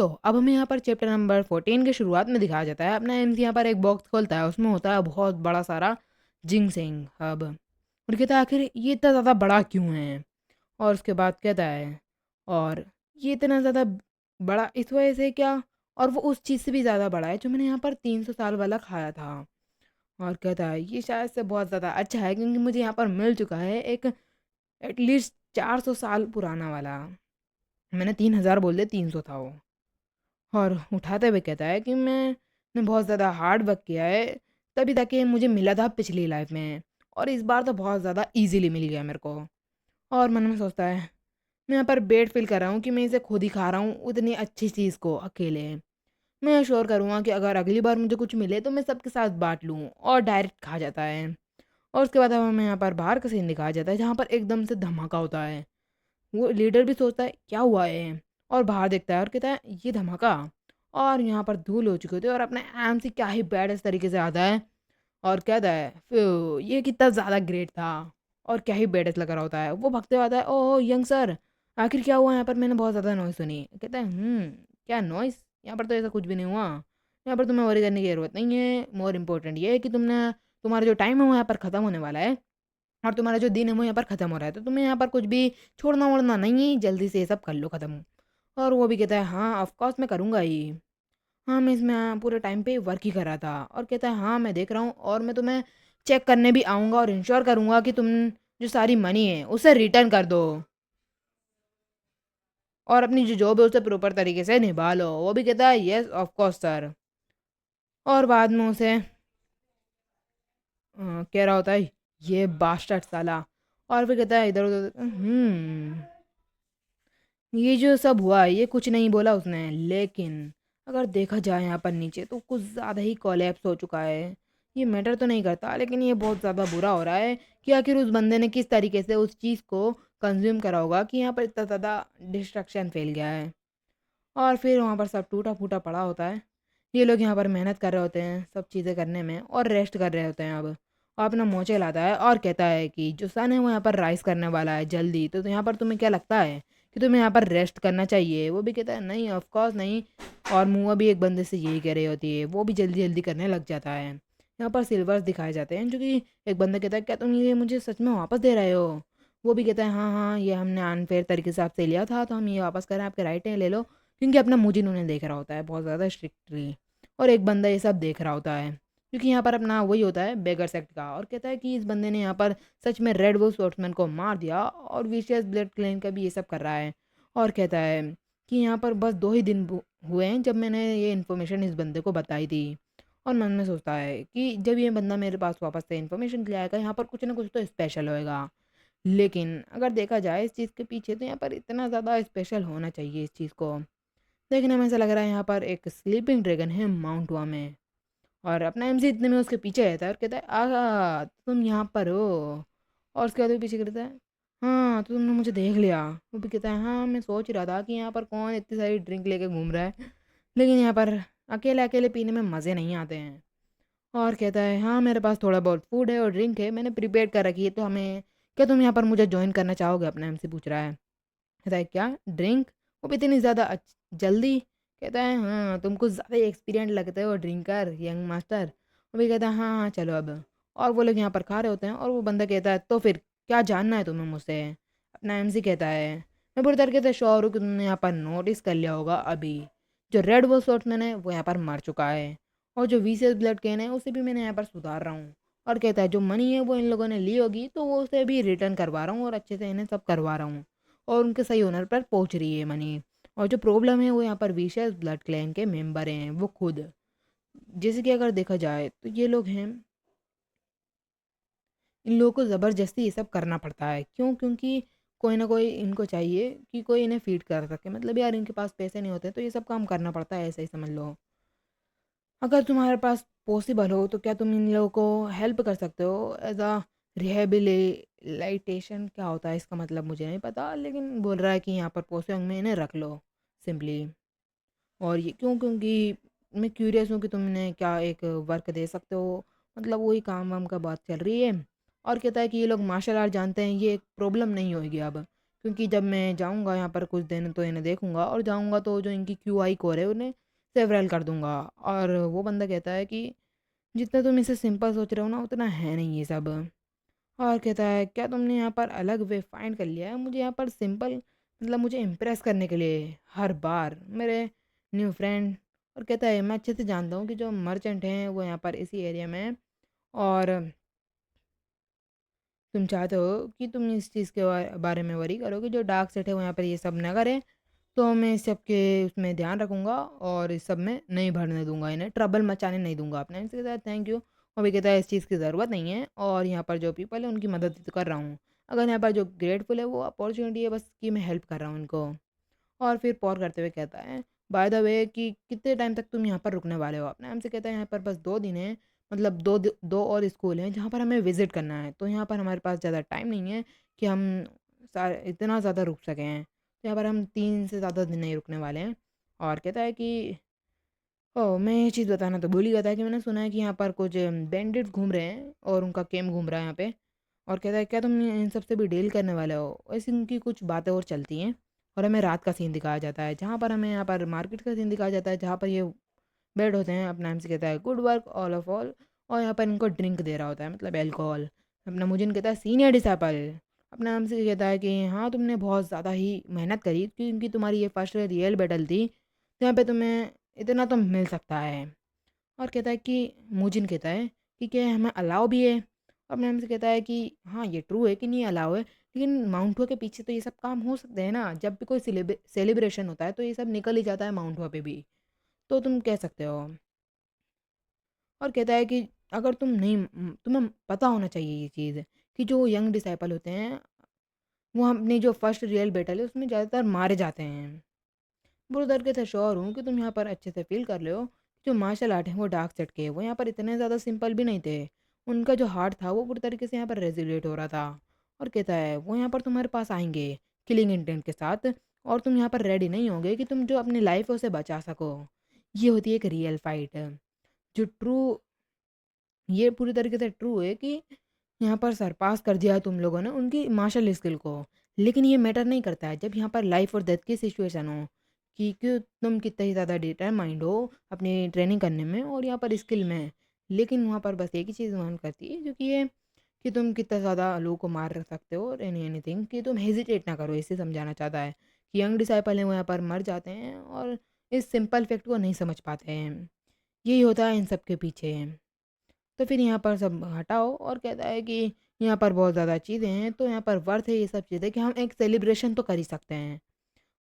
अब हमें यहाँ पर चैप्टर नंबर 14 के शुरुआत में दिखाया जाता है। अपना एमसी यहाँ पर एक बॉक्स खोलता है, उसमें होता है बहुत बड़ा सारा जिंगसिंग हब। और कहता है आखिर ये इतना ज़्यादा बड़ा क्यों है। और उसके बाद कहता है और ये इतना ज़्यादा बड़ा इस वजह से क्या, और वो उस चीज़ से भी ज़्यादा बड़ा है जो मैंने यहाँ पर 300 साल वाला खाया था। और कहता है ये शायद से बहुत ज़्यादा अच्छा है क्योंकि मुझे यहाँ पर मिल चुका है एक एटलीस्ट 400 साल पुराना वाला। मैंने 3000 बोल दिया, 300 था वो। और उठाते हुए कहता है कि मैंने बहुत ज़्यादा हार्ड वर्क किया है, तभी ताकि मुझे मिला था पिछली लाइफ में, और इस बार तो बहुत ज़्यादा इजीली मिल गया मेरे को। और मन में सोचता है मैं यहाँ पर बेट फील कर रहा हूँ कि मैं इसे खुद ही खा रहा हूँ उतनी अच्छी चीज़ को अकेले। मैं श्योर करूँगा कि अगर अगली बार मुझे कुछ मिले तो मैं सबके साथ बांट लूँ, और डायरेक्ट खा जाता है। और उसके बाद हमें यहाँ पर बाहर का सीन दिखाया जाता है जहाँ पर एकदम से धमाका होता है। वो लीडर भी सोचता है क्या हुआ है, और बाहर देखता है और कहता है ये धमाका। और यहाँ पर धूल हो चुके थे और अपने एम से क्या ही बैड इस तरीके से आता है और कहता है ये कितना ज़्यादा ग्रेट था, और क्या ही बेडस लग रहा होता है। वो भगते हुए आता है ओह यंग सर, आखिर क्या हुआ यहाँ पर, मैंने बहुत ज़्यादा नॉइज़ सुनी। कहता है क्या नॉइज़, यहाँ पर तो ऐसा कुछ भी नहीं हुआ। यहाँ पर तुम्हें वरी करने की ज़रूरत नहीं है, मोर इम्पोर्टेंट ये है कि तुम्हारा जो टाइम है वो यहाँ पर ख़त्म होने वाला है, और तुम्हारा जो दिन है वो यहाँ पर ख़त्म हो रहा है, तो तुम्हें यहाँ पर कुछ भी छोड़ना वोड़ना नहीं है, जल्दी से ये सब कर लो ख़त्म। और वो भी कहता है हाँ ऑफ कोर्स मैं करूँगा ही। हाँ मैं इसमें पूरे टाइम पे वर्क ही कर रहा था। और कहता है हाँ मैं देख रहा हूँ, और मैं तुम्हें चेक करने भी आऊँगा और इंश्योर करूँगा कि तुम जो सारी मनी है उसे रिटर्न कर दो, और अपनी जो जॉब है उसे प्रॉपर तरीके से निभा लो। वो भी कहता है यस ऑफ कोर्स सर। और बाद में उसे कह रहा होता है ये बास्टर्ड साला। और फिर कहता है इधर उधर ये जो सब हुआ ये कुछ नहीं बोला उसने, लेकिन अगर देखा जाए यहाँ पर नीचे तो कुछ ज़्यादा ही कोलैप्स हो चुका है। ये मैटर तो नहीं करता, लेकिन ये बहुत ज़्यादा बुरा हो रहा है कि आखिर उस बंदे ने किस तरीके से उस चीज़ को कंज्यूम करा होगा कि यहाँ पर इतना ज़्यादा डिस्ट्रक्शन फैल गया है। और फिर वहाँ पर सब टूटा फूटा पड़ा होता है। ये लोग यहाँ पर मेहनत कर रहे होते हैं सब चीज़ें करने में, और रेस्ट कर रहे होते हैं अब। और अपना मोचे लाता है और कहता है कि जो सन है वो यहाँ पर राइज करने वाला है जल्दी, तो यहाँ पर तुम्हें क्या लगता है कि तुम्हें यहाँ पर रेस्ट करना चाहिए। वो भी कहता है नहीं ऑफ कोर्स नहीं। और मुआ भी एक बंदे से यही कह रही होती है, वो भी जल्दी जल्दी करने लग जाता है। यहाँ पर सिल्वर्स दिखाए जाते हैं जो कि एक बंदा कहता है क्या तुम ये मुझे सच में वापस दे रहे हो। वो भी कहता है हाँ हाँ ये हमने अनफेयर तरीके से आपसे लिया था तो हम ये वापस कर रहे हैं, आपके राइट हैं ले लो। क्योंकि अपना मुझे इन्होंने देख रहा होता है बहुत ज़्यादा स्ट्रिक्टली, और एक बंदा ये सब देख रहा होता है क्योंकि यहाँ पर अपना वही होता है बेगर सेक्ट का। और कहता है कि इस बंदे ने यहाँ पर सच में रेड वो स्पोर्ट्समैन को मार दिया, और विशियस ब्लड क्लेन का भी ये सब कर रहा है। और कहता है कि यहाँ पर बस 2 ही दिन हुए हैं जब मैंने ये इन्फॉर्मेशन इस बंदे को बताई थी। और मन में सोचता है कि जब ये बंदा मेरे पास वापस से इन्फॉर्मेशन के लिए आएगा यहाँ पर कुछ ना कुछ तो स्पेशल होएगा। लेकिन अगर देखा जाए इस चीज़ के पीछे तो यहाँ पर इतना ज़्यादा स्पेशल होना चाहिए इस चीज़ को। देखने में ऐसा लग रहा है यहाँ पर एक स्लीपिंग ड्रैगन है माउंट हुआ में, और अपना एमसी इतने में उसके पीछे रहता है और कहता है आगा तुम यहाँ पर हो। और उसके बाद वो पीछे करता है हाँ तो तुमने मुझे देख लिया। वो भी कहता है हाँ मैं सोच ही रहा था कि यहाँ पर कौन इतनी सारी ड्रिंक लेके घूम रहा है, लेकिन यहाँ पर अकेले अकेले पीने में मज़े नहीं आते हैं। और कहता है हाँ मेरे पास थोड़ा बहुत फूड है और ड्रिंक है, मैंने प्रिपेयर कर रखी है, तो हमें क्या तुम यहाँ पर मुझे ज्वाइन करना चाहोगे, अपना एमसी पूछ रहा है। कहता है क्या ड्रिंक, वो भी इतनी ज़्यादा जल्दी। कहता है हाँ तुम कुछ ज़्यादा एक्सपीरियंस लगते हो ड्रिंकर यंग मास्टर। वो भी कहता है हाँ हाँ चलो अब। और वो लोग यहाँ पर खा रहे होते हैं, और वो बंदा कहता है तो फिर क्या जानना है तुम्हें मुझसे। अपना एमसी कहता है मैं पूरी तरीके से श्योर हूँ कि तुमने यहाँ पर नोटिस कर लिया होगा अभी जो रेड वो शॉट्समैन है वो यहाँ पर मर चुका है, और जो वीसीएस ब्लड कैन है उसे भी मैंने यहाँ पर सुधार रहा हूँ। और कहता है जो मनी है वो इन लोगों ने ली होगी तो वो उसे भी रिटर्न करवा रहा हूँ और अच्छे से इन्हें सब करवा रहा हूँ, और उनके सही ओनर पर पहुंच रही है मनी। और जो प्रॉब्लम है वो यहाँ पर विशेष ब्लड क्लैन के मेंबर हैं वो खुद। जैसे कि अगर देखा जाए तो ये लोग हैं, इन लोगों को ज़बरदस्ती ये सब करना पड़ता है, क्यों, क्योंकि कोई ना कोई इनको चाहिए कि कोई इन्हें फीड कर सके, मतलब यार इनके पास पैसे नहीं होते तो ये सब काम करना पड़ता है, ऐसा ही समझ लो। अगर तुम्हारे पास पॉसिबल हो तो क्या तुम इन लोगों को हेल्प कर सकते हो एज अ रिहेबिलिटेशन, क्या होता है इसका मतलब मुझे नहीं पता, लेकिन बोल रहा है कि यहाँ पर पोस्टिंग में इन्हें रख लो सिंपली। और ये क्यों, क्योंकि मैं क्यूरियस हूँ कि तुमने क्या एक वर्क दे सकते हो, मतलब वही काम वाम का बात चल रही है। और कहता है कि ये लोग मार्शल आर्ट जानते हैं, ये एक प्रॉब्लम नहीं होगी अब, क्योंकि जब मैं जाऊँगा यहाँ पर कुछ दिन तो इन्हें देखूँगा और जाऊँगा तो जो इनकी क्यूआई कोर है उन्हें सेवरल कर दूँगा। और वो बंदा कहता है कि जितना तुम इसे सिंपल सोच रहे हो ना उतना है नहीं ये सब। और कहता है क्या तुमने यहाँ पर अलग वे फाइंड कर लिया है मुझे यहाँ पर सिंपल मतलब मुझे इम्प्रेस करने के लिए हर बार मेरे न्यू फ्रेंड। और कहता है मैं अच्छे से जानता हूँ कि जो मर्चेंट हैं वो यहाँ पर इसी एरिया में हैं और तुम चाहते हो कि तुम इस चीज़ के बारे में वरी करो कि जो डार्क सेट है वो यहाँ पर ये सब ना करे। तो मैं इस सब के उसमें ध्यान रखूँगा और इस सब में नहीं भरने दूंगा, इन्हें ट्रबल मचाने नहीं दूंगा अपने। इनसे कहता है थैंक यू। और भी कहता है इस चीज़ की ज़रूरत नहीं है और यहाँ पर जो पीपल है उनकी मदद तो कर रहा हूँ। अगर यहाँ पर जो ग्रेटफुल है वो अपॉर्चुनिटी है बस कि मैं हेल्प कर रहा हूँ इनको। और फिर पॉज़ करते हुए कहता है बाय द वे कि कितने टाइम तक तुम यहाँ पर रुकने वाले हो? अपने हमसे कहता है यहाँ पर बस 2 दिन हैं, मतलब 2 और स्कूल हैं जहाँ पर हमें विज़िट करना है। तो यहाँ पर हमारे पास ज़्यादा टाइम नहीं है कि हम इतना ज़्यादा रुक सकें। तो यहाँ पर हम 3 से ज़्यादा दिन नहीं रुकने वाले हैं। और कहता है कि ओह! मैं ये चीज़ बताना तो भूल ही गया था कि मैंने सुना है कि यहाँ पर कुछ बैंडिट्स घूम रहे हैं और उनका कैंप घूम रहा है यहाँ पे। और कहता है क्या तुम इन सब से भी डील करने वाले हो? ऐसी उनकी कुछ बातें और चलती हैं और हमें रात का सीन दिखाया जाता है जहाँ पर हमें यहाँ पर मार्केट का सीन दिखाया जाता है जहाँ पर ये बेड होते हैं। अपना हमसे कहता है good work all of all और यहाँ पर इनको ड्रिंक दे रहा होता है मतलब अल्कोहल। अपना मुजिन कहता है सीनियर डिसाइपल। अपना हमसे कहता है कि हाँ तुमने बहुत ज़्यादा ही मेहनत करी क्योंकि तुम्हारी ये फर्स्ट रियल बैटल थी तो यहाँ पे तुम्हें इतना तो मिल सकता है। और कहता है कि मुजिन कहता है कि क्या हमें अलाउ भी है? और मैम से कहता है कि हाँ ये ट्रू है कि नहीं अलाउ है, लेकिन माउंट हुआ के पीछे तो ये सब काम हो सकते हैं ना। जब भी कोई सेलिब्रेशन होता है तो ये सब निकल ही जाता है माउंट हुआ पे भी। तो तुम कह सकते हो। और कहता है कि अगर तुम नहीं तुम्हें पता होना चाहिए ये चीज़ कि जो यंग डिसाइपल होते हैं वो अपनी जो फर्स्ट रियल बैटल है उसमें ज़्यादातर मारे जाते हैं। पूरे तरीके से श्योर हूँ कि तुम यहाँ पर अच्छे से फील कर रहे हो। जो मार्शल आर्ट है वो डार्क सेट के वो यहाँ पर इतने ज़्यादा सिंपल भी नहीं थे। उनका जो हार्ट था वो पूरी तरीके से यहाँ पर रेजिलेट हो रहा था। और कहता है वो यहाँ पर तुम्हारे पास आएंगे किलिंग इंटेंट के साथ और तुम यहाँ पर रेडी नहीं होगे कि तुम जो अपनी लाइफ है उसे बचा सको। ये होती है एक रियल फाइट। जो ट्रू ये पूरी तरीके से ट्रू है कि यहाँ पर सरपास कर दिया है तुम लोगों ने उनकी मार्शल स्किल को। लेकिन ये मैटर नहीं करता है जब यहाँ पर लाइफ और डेथ की सिचुएशन हो कि तुम कितना ही ज़्यादा डिटरमाइंड हो अपनी ट्रेनिंग करने में और यहाँ पर स्किल में। लेकिन वहाँ पर बस एक ही चीज़ मान करती है जो कि ये कि तुम कितना ज़्यादा लोगों को मार सकते हो और एनीथिंग कि तुम हेजिटेट ना करो। इसे समझाना चाहता है कि यंग डिसाइपल हैं वो यहाँ पर मर जाते हैं और इस सिंपल फैक्ट को नहीं समझ पाते हैं। यही होता है इन सब के पीछे। तो फिर यहाँ पर सब हटाओ और कहता है कि यहाँ पर बहुत ज़्यादा चीज़ें हैं तो यहाँ पर वर्थ है ये सब चीज़ें कि हम एक सेलिब्रेशन तो कर ही सकते हैं,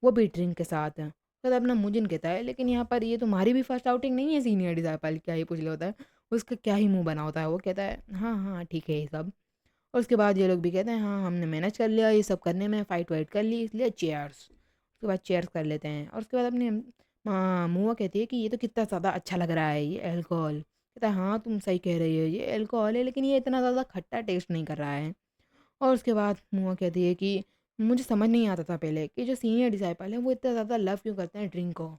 वो भी ड्रिंक के साथ। तो अपना मुजिन कहता है लेकिन यहाँ पर ये तुम्हारी भी फर्स्ट आउटिंग नहीं है सीनियर डिसाइपल, क्या ही पूछ लिया होता है। उसका क्या ही मुंह बना होता है। वो कहता है हाँ हाँ ठीक है ये सब। और उसके बाद ये लोग भी कहते हैं हाँ हमने मैनेज कर लिया ये सब करने में, फ़ाइट वाइट कर ली इसलिए चेयर्स। उसके बाद चेयर्स कर लेते हैं और उसके बाद अपनी मुआ कहती है कि ये तो कितना ज़्यादा अच्छा लग रहा है ये अल्कोहल। कहता है हाँ तुम सही कह रही हो ये अल्कोहल है लेकिन ये इतना ज़्यादा खट्टा टेस्ट नहीं कर रहा है। और उसके बाद मुआ कहती है कि मुझे समझ नहीं आता था पहले कि जो सीनियर डिसाइपल है वो इतना ज़्यादा लव क्यों करते हैं ड्रिंक को।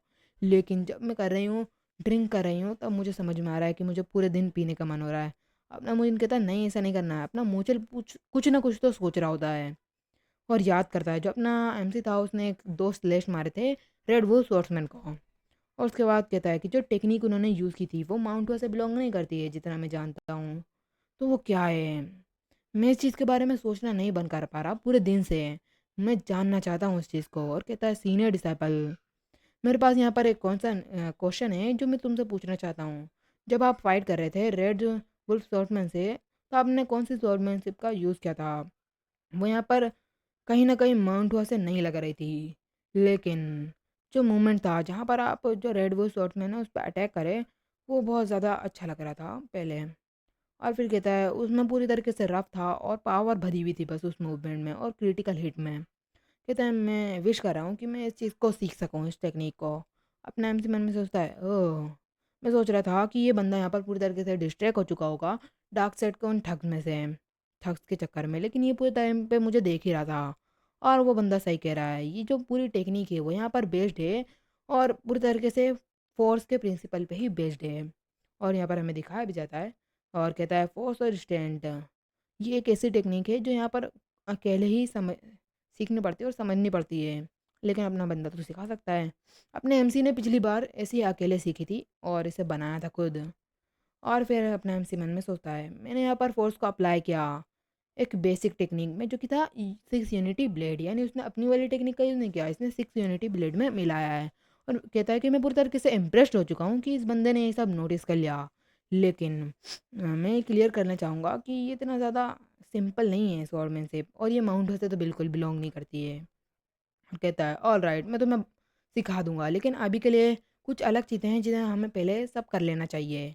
लेकिन जब मैं कर रही हूँ ड्रिंक कर रही हूँ तब मुझे समझ में आ रहा है कि मुझे पूरे दिन पीने का मन हो रहा है। अपना मुझे कहता है नहीं ऐसा नहीं करना है। अपना मुझे कुछ ना कुछ तो सोच रहा होता है और याद करता है जो अपना एमसी था उसने एक दो स्लेश मारे थे रेड वुल्फ स्वॉर्ड्समैन को। और उसके बाद कहता है कि जो टेक्निक उन्होंने यूज़ की थी वो माउंट से बिलोंग नहीं करती है जितना मैं जानता हूँ। तो वो क्या है? मैं इस चीज़ के बारे में सोचना नहीं बंद कर पा रहा पूरे दिन से। मैं जानना चाहता हूँ उस चीज़ को। और कहता है सीनियर डिसाइपल मेरे पास यहाँ पर एक कौन सा क्वेश्चन है जो मैं तुमसे पूछना चाहता हूँ। जब आप फाइट कर रहे थे रेड वुल्फ स्वॉर्ड्समैन से तो आपने कौन सी स्वॉर्डमैनशिप का यूज़ किया था? वो यहाँ पर कहीं न कहीं माउंट हुआ से नहीं लग रही थी। लेकिन जो मोमेंट था जहाँ पर आप जो रेड बुल स्वॉर्ड्समैन है उस पे अटैक करे, वो बहुत ज़्यादा अच्छा लग रहा था पहले। और फिर कहता है उसमें पूरी तरीके से रफ़ था और पावर भरी हुई थी बस उस मूवमेंट में और क्रिटिकल हिट में। कहता है मैं विश कर रहा हूँ कि मैं इस चीज़ को सीख सकूँ इस टेक्निक को। अपने एमसी मन में सोचता है ओह! मैं सोच रहा था कि ये बंदा यहाँ पर पूरी तरीके से डिस्ट्रैक्ट हो चुका होगा डार्क साइड के उन ठग्स में से, ठग्स के चक्कर में, लेकिन ये पूरे टाइम पे मुझे देख ही रहा था। और वो बंदा सही कह रहा है, ये जो पूरी टेक्निक है वो यहाँ पर बेस्ड है और पूरी तरीके से फ़ोर्स के प्रिंसिपल पे ही बेस्ड है। और यहाँ पर हमें दिखाया भी जाता है और कहता है फ़ोर्स और स्ट्रेंथ, ये एक ऐसी टेक्निक है जो यहाँ पर अकेले ही सीखनी पड़ती है और समझनी पड़ती है। लेकिन अपना बंदा तो सिखा सकता है। अपने एमसी ने पिछली बार ऐसे ही अकेले सीखी थी और इसे बनाया था खुद। और फिर अपना एमसी मन में सोचता है, मैंने यहाँ पर फोर्स को अप्लाई किया एक बेसिक टेक्निक में, जो कि था 6 यूनिटी ब्लेड। यानी उसने अपनी वाली टेक्निक का यूज़ नहीं किया, इसने 6 यूनिटी ब्लेड में मिलाया है। और कहता है कि मैं पूरी तरीके से इम्प्रेस्ड हो चुका हूँ कि इस बंदे ने ये सब नोटिस कर लिया। लेकिन मैं क्लियर करना चाहूँगा कि ये इतना ज़्यादा सिंपल नहीं है स्वॉर्डमैनशिप, और ये माउंट से तो बिल्कुल बिलोंग नहीं करती है। और कहता है, ऑल राइट, मैं तुम्हें सिखा दूंगा, लेकिन अभी के लिए कुछ अलग चीज़ें हैं जिन्हें हमें पहले सब कर लेना चाहिए।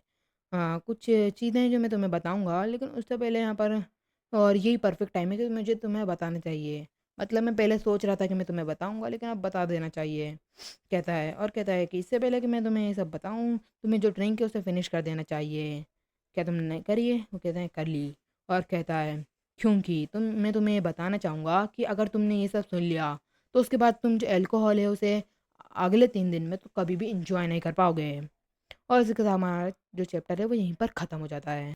कुछ चीज़ें हैं जो मैं तुम्हें बताऊंगा, लेकिन उससे पहले यहाँ पर, और यही परफेक्ट टाइम है कि मुझे तुम्हें बताना चाहिए। मतलब मैं पहले सोच रहा था कि मैं तुम्हें बताऊंगा, लेकिन अब बता देना चाहिए। कहता है, और कहता है कि इससे पहले कि मैं तुम्हें ये सब बताऊं, तुम्हें जो ड्रिंक है उसे फिनिश कर देना चाहिए। क्या तुमने करी है? वो कहते हैं, कर ली। और कहता है, क्योंकि मैं तुम्हें ये बताना चाहूँगा कि अगर तुमने ये सब सुन लिया, तो उसके बाद तुम जो अल्कोहल है उसे अगले 3 दिन में तो कभी भी इंजॉय नहीं कर पाओगे। और इसके साथ हमारा जो चैप्टर है वो यहीं पर ख़त्म हो जाता है।